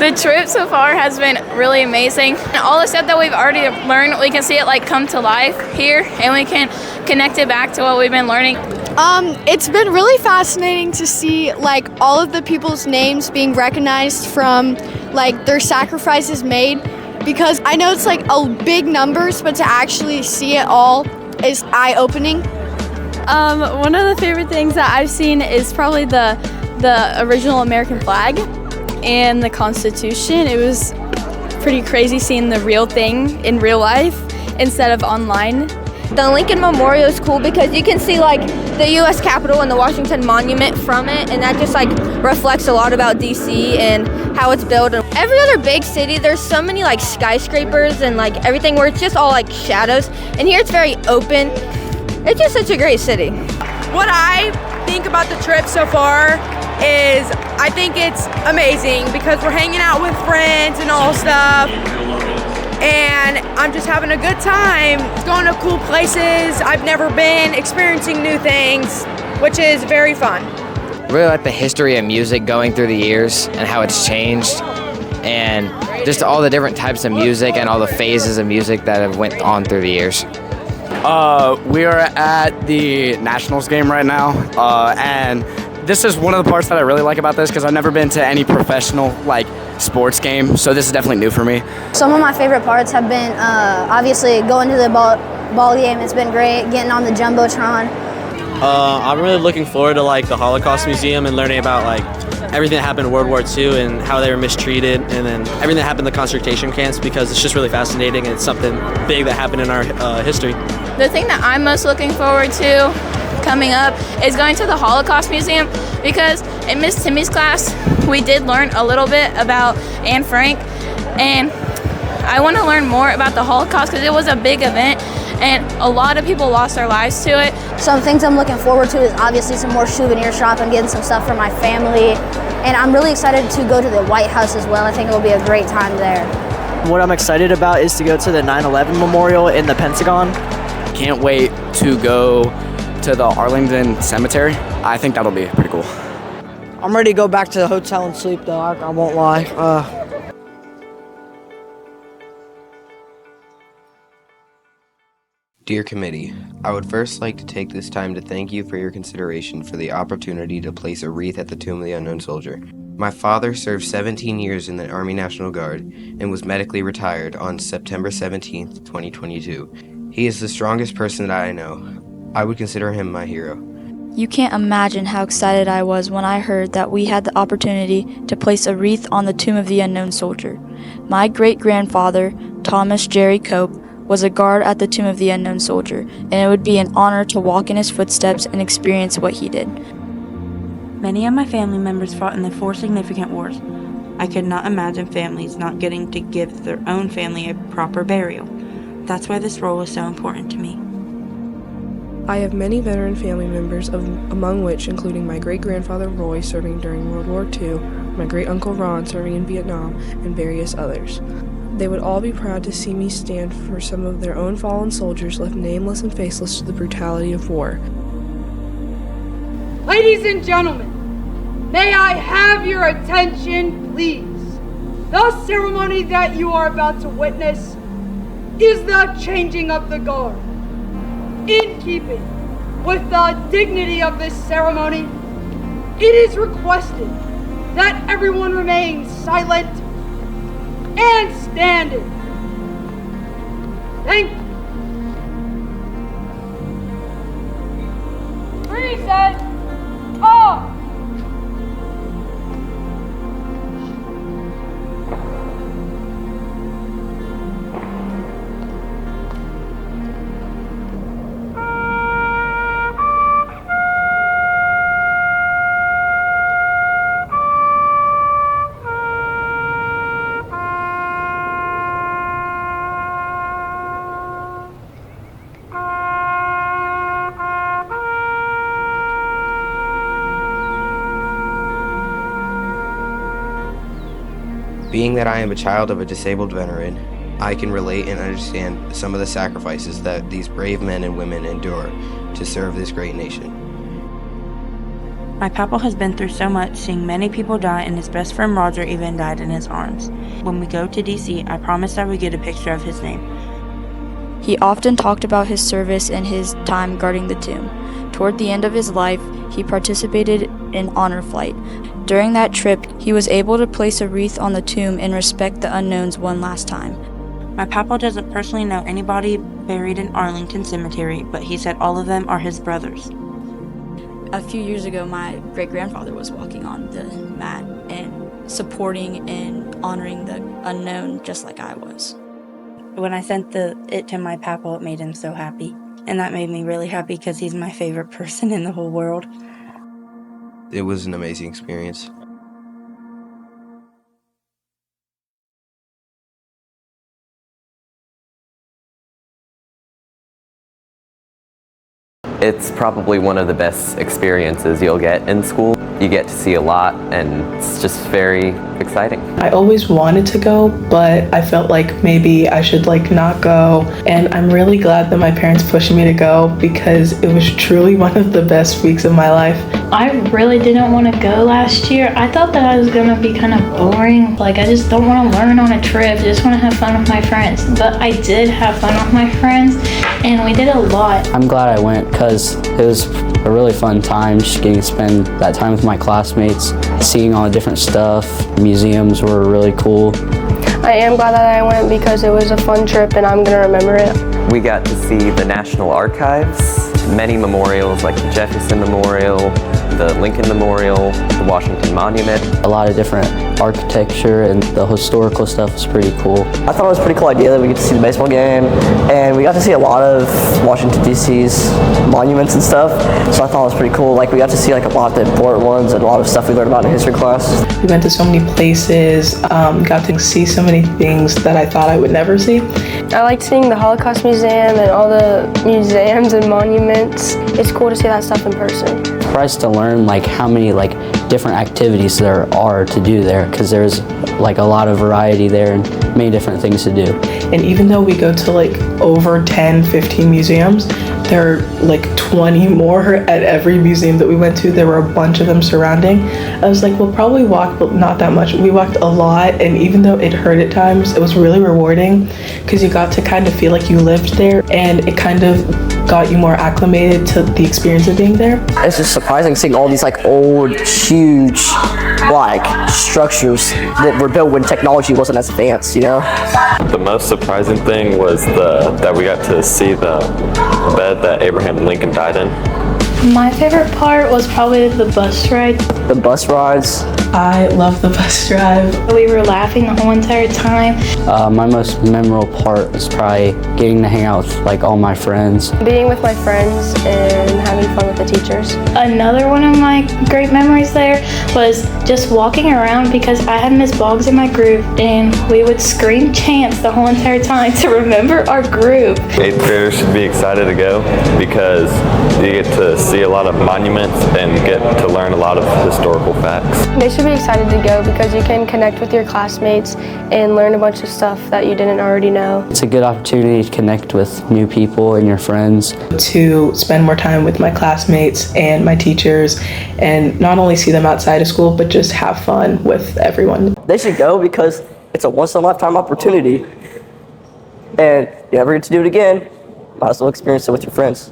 The trip so far has been really amazing. And all the stuff that we've already learned, we can see it like come to life here, and we can connect it back to what we've been learning. It's been really fascinating to see like all of the people's names being recognized from like their sacrifices made, because I know it's like a big numbers, but to actually see it all is eye-opening. One of the favorite things that I've seen is probably the original American flag and the Constitution. It was pretty crazy seeing the real thing in real life instead of online. The Lincoln Memorial is cool because you can see like the U.S. Capitol and the Washington Monument from it, and that just like reflects a lot about D.C. and how it's built. And every other big city, there's so many like skyscrapers and like everything where it's just all like shadows, and here it's very open. It's just such a great city. What I think about the trip so far is I think it's amazing because we're hanging out with friends and all stuff, and I'm just having a good time, going to cool places I've never been, experiencing new things, which is very fun. Really like the history of music going through the years and how it's changed, and just all the different types of music and all the phases of music that have went on through the years. We are at the Nationals game right now, and this is one of the parts that I really like about this because I've never been to any professional like sports game, so this is definitely new for me. Some of my favorite parts have been obviously going to the ball game. It's been great getting on the Jumbotron. I'm really looking forward to like the Holocaust Museum and learning about like everything that happened in World War II and how they were mistreated, and then everything that happened in the concentration camps, because it's just really fascinating and it's something big that happened in our history. The thing that I'm most looking forward to coming up is going to the Holocaust Museum, because in Miss Timmy's class we did learn a little bit about Anne Frank, and I want to learn more about the Holocaust because it was a big event and a lot of people lost their lives to it. Some things I'm looking forward to is obviously some more souvenir shopping, getting some stuff for my family, and I'm really excited to go to the White House as well. I think it will be a great time there. What I'm excited about is to go to the 9/11 Memorial in the Pentagon. Can't wait to go to the Arlington Cemetery. I think that'll be pretty cool. I'm ready to go back to the hotel and sleep though, I won't lie. Dear Committee, I would first like to take this time to thank you for your consideration for the opportunity to place a wreath at the Tomb of the Unknown Soldier. My father served 17 years in the Army National Guard and was medically retired on September 17th, 2022. He is the strongest person that I know. I would consider him my hero. You can't imagine how excited I was when I heard that we had the opportunity to place a wreath on the Tomb of the Unknown Soldier. My great-grandfather, Thomas Jerry Cope, was a guard at the Tomb of the Unknown Soldier, and it would be an honor to walk in his footsteps and experience what he did. Many of my family members fought in the 4 significant wars. I could not imagine families not getting to give their own family a proper burial. That's why this role is so important to me. I have many veteran family members, among which including my great-grandfather Roy serving during World War II, my great-uncle Ron serving in Vietnam, and various others. They would all be proud to see me stand for some of their own fallen soldiers left nameless and faceless to the brutality of war. Ladies and gentlemen, may I have your attention, please? The ceremony that you are about to witness is the changing of the guard. In keeping with the dignity of this ceremony, it is requested that everyone remain silent and standing. Thank you. Reset. Off. Being that I am a child of a disabled veteran, I can relate and understand some of the sacrifices that these brave men and women endure to serve this great nation. My papa has been through so much, seeing many people die, and his best friend Roger even died in his arms. When we go to DC, I promised I would get a picture of his name. He often talked about his service and his time guarding the tomb. Toward the end of his life, he participated in honor flight. During that trip, he was able to place a wreath on the tomb and respect the unknowns one last time. My papa doesn't personally know anybody buried in Arlington Cemetery, but he said all of them are his brothers. A few years ago, my great-grandfather was walking on the mat and supporting and honoring the unknown just like I was. When I sent it to my papa, it made him so happy. And that made me really happy because he's my favorite person in the whole world. It was an amazing experience. It's probably one of the best experiences you'll get in school. You get to see a lot, and it's just very exciting. I always wanted to go, but I felt like maybe I should not go. And I'm really glad that my parents pushed me to go because it was truly one of the best weeks of my life. I really didn't want to go last year. I thought that I was going to be kind of boring. I just don't want to learn on a trip. I just want to have fun with my friends. But I did have fun with my friends, and we did a lot. I'm glad I went because it was a really fun time, just getting to spend that time with my classmates, seeing all the different stuff. Museums were really cool. I am glad that I went because it was a fun trip and I'm going to remember it. We got to see the National Archives, many memorials like the Jefferson Memorial, the Lincoln Memorial, the Washington Monument. A lot of different architecture and the historical stuff was pretty cool. I thought it was a pretty cool idea that we get to see the baseball game, and we got to see a lot of Washington DC's monuments and stuff, so I thought it was pretty cool. We got to see a lot of the important ones and a lot of stuff we learned about in history class. We went to so many places, got to see so many things that I thought I would never see. I liked seeing the Holocaust Museum and all the museums and monuments. It's cool to see that stuff in person. Surprised to learn how many different activities there are to do there, because there's a lot of variety there and many different things to do. And even though we go to over 10, 15 museums, there are 20 more at every museum that we went to. There were a bunch of them surrounding. I was we'll probably walk, but not that much. We walked a lot, and even though it hurt at times, it was really rewarding because you got to kind of feel like you lived there, and it kind of got you more acclimated to the experience of being there. It's just surprising seeing all these old, huge, structures that were built when technology wasn't as advanced, The most surprising thing was that we got to see the bed that Abraham Lincoln died in. My favorite part was probably the bus ride. The bus rides. I love the bus drive. We were laughing the whole entire time. My most memorable part was probably getting to hang out with all my friends. Being with my friends and having fun with the teachers. Another one of my great memories there was just walking around because I had Miss Boggs in my group, and we would scream chants the whole entire time to remember our group. 8th graders should be excited to go because you get to see a lot of monuments and get to learn a lot of historical facts. They should be excited to go because you can connect with your classmates and learn a bunch of stuff that you didn't already know. It's a good opportunity to connect with new people and your friends. To spend more time with my classmates and my teachers, and not only see them outside of school, but just have fun with everyone. They should go because it's a once-in-a-lifetime opportunity. And you never get to do it again, might as well experience it with your friends.